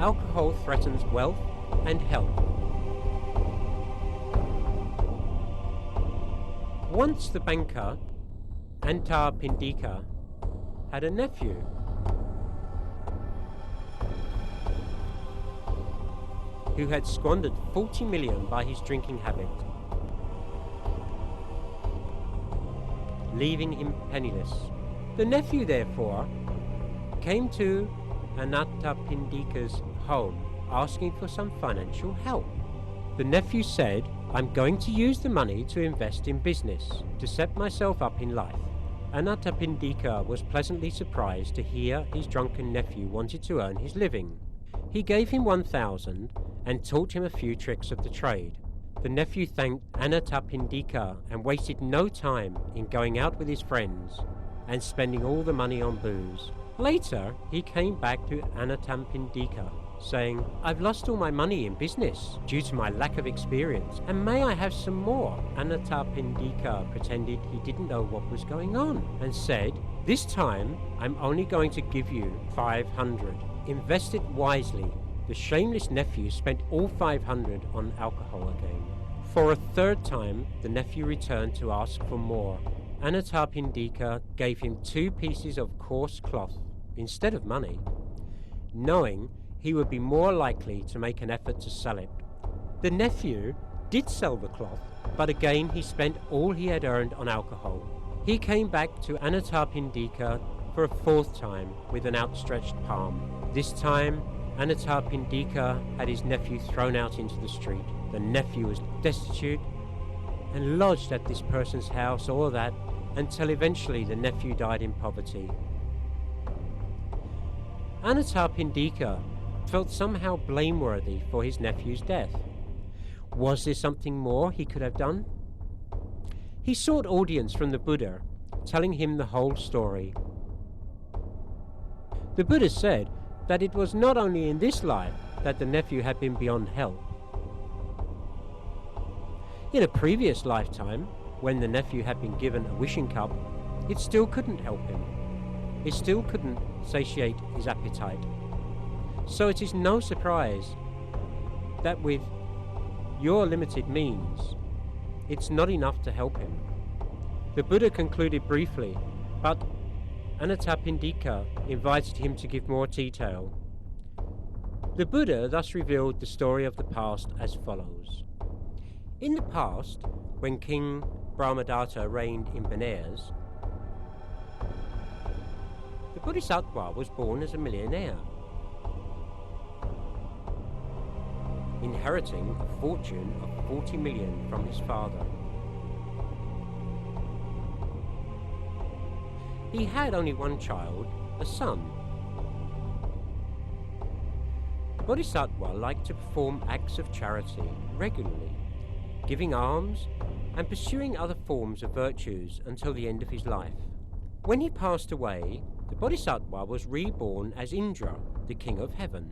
Alcohol threatens wealth and health. Once the banker, Antar Pindika, had a nephew. Who had squandered 40 million by his drinking habit, leaving him penniless. The nephew, therefore, came to Anathapindika's home asking for some financial help. The nephew said, "I'm going to use the money to invest in business, to set myself up in life." Anathapindika was pleasantly surprised to hear his drunken nephew wanted to earn his living. He gave him 1,000 and taught him a few tricks of the trade. The nephew thanked Anathapindika and wasted no time in going out with his friends and spending all the money on booze. Later, he came back to Anathapindika, saying, "I've lost all my money in business due to my lack of experience, and may I have some more?" Anathapindika pretended he didn't know what was going on and said, "This time, I'm only going to give you 500. Invest it wisely." The shameless nephew spent all 500 on alcohol again. For a third time, the nephew returned to ask for more. Anathapindika gave him 2 pieces of coarse cloth instead of money, knowing he would be more likely to make an effort to sell it. The nephew did sell the cloth, but again he spent all he had earned on alcohol. He came back to Anathapindika for a 4th time with an outstretched palm. This time, Anathapindika had his nephew thrown out into the street. The nephew was destitute and lodged at this person's house, all that, until eventually the nephew died in poverty. Anathapindika felt somehow blameworthy for his nephew's death. Was there something more he could have done? He sought audience from the Buddha, telling him the whole story. The Buddha said that it was not only in this life that the nephew had been beyond help. In a previous lifetime, when the nephew had been given a wishing cup, it still couldn't help him. It still couldn't satiate his appetite. So it is no surprise that with your limited means, it's not enough to help him. The Buddha concluded briefly, but Anathapindika invited him to give more detail. The Buddha thus revealed the story of the past as follows. In the past, when King Brahmadatta reigned in Benares, the Bodhisattva was born as a millionaire, inheriting a fortune of 40 million from his father. He had only one child, a son. The Bodhisattva liked to perform acts of charity regularly, giving alms and pursuing other forms of virtues until the end of his life. When he passed away, the Bodhisattva was reborn as Indra, the king of heaven.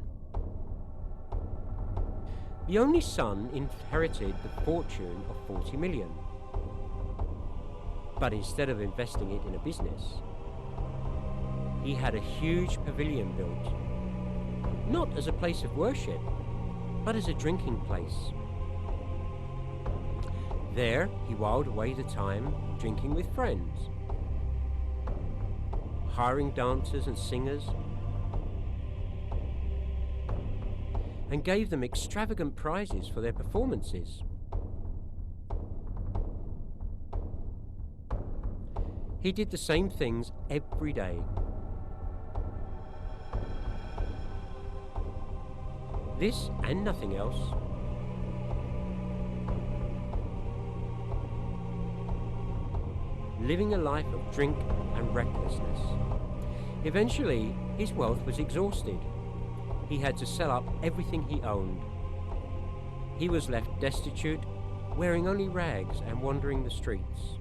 The only son inherited the fortune of 40 million. But instead of investing it in a business, he had a huge pavilion built, not as a place of worship, but as a drinking place. There he whiled away the time drinking with friends, hiring dancers and singers, and gave them extravagant prizes for their performances. He did the same things every day. This and nothing else. Living a life of drink and recklessness. Eventually, his wealth was exhausted. He had to sell up everything he owned. He was left destitute, wearing only rags and wandering the streets.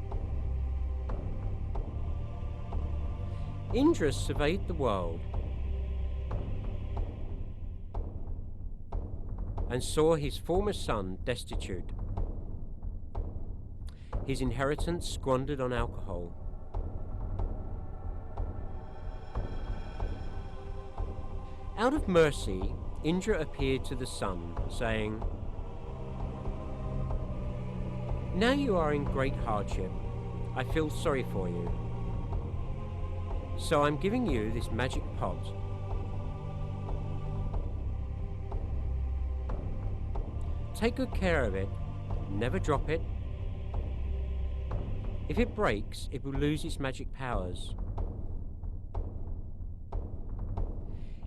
Indra surveyed the world and saw his former son destitute, his inheritance squandered on alcohol. Out of mercy, Indra appeared to the sun, saying, "Now you are in great hardship. I feel sorry for you. So I'm giving you this magic pot. Take good care of it. Never drop it. If it breaks, it will lose its magic powers.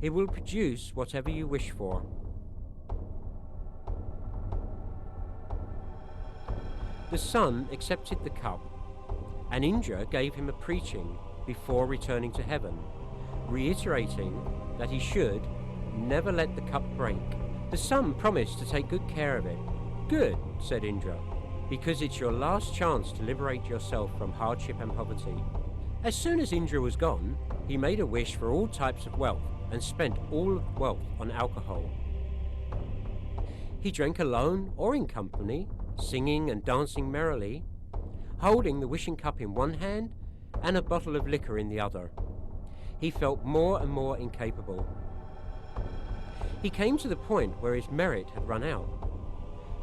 It will produce whatever you wish for." The sun accepted the cup, and Indra gave him a preaching before returning to heaven, reiterating that he should never let the cup break. The sun promised to take good care of it. "Good," said Indra, "because it's your last chance to liberate yourself from hardship and poverty." As soon as Indra was gone, he made a wish for all types of wealth and spent all of the wealth on alcohol. He drank alone or in company, singing and dancing merrily, holding the wishing cup in one hand and a bottle of liquor in the other. He felt more and more incapable. He came to the point where his merit had run out,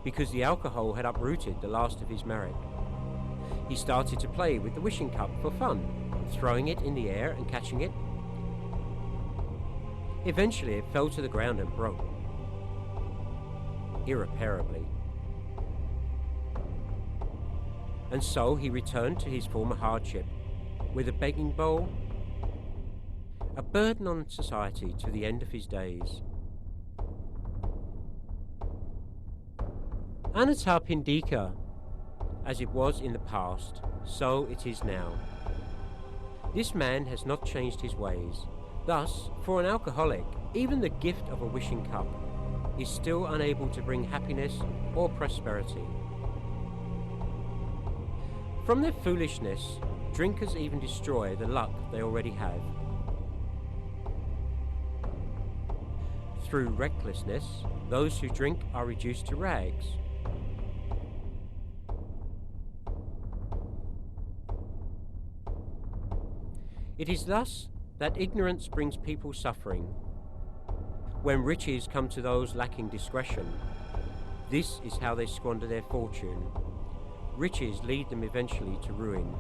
because the alcohol had uprooted the last of his merit. He started to play with the wishing cup for fun, throwing it in the air and catching it. Eventually it fell to the ground and broke, irreparably. And so he returned to his former hardship, with a begging bowl, a burden on society to the end of his days. Anatarpindika, as it was in the past, so it is now. This man has not changed his ways. Thus, for an alcoholic, even the gift of a wishing cup is still unable to bring happiness or prosperity. From their foolishness, drinkers even destroy the luck they already have. Through recklessness, those who drink are reduced to rags. It is thus that ignorance brings people suffering. When riches come to those lacking discretion, this is how they squander their fortune. Riches lead them eventually to ruin.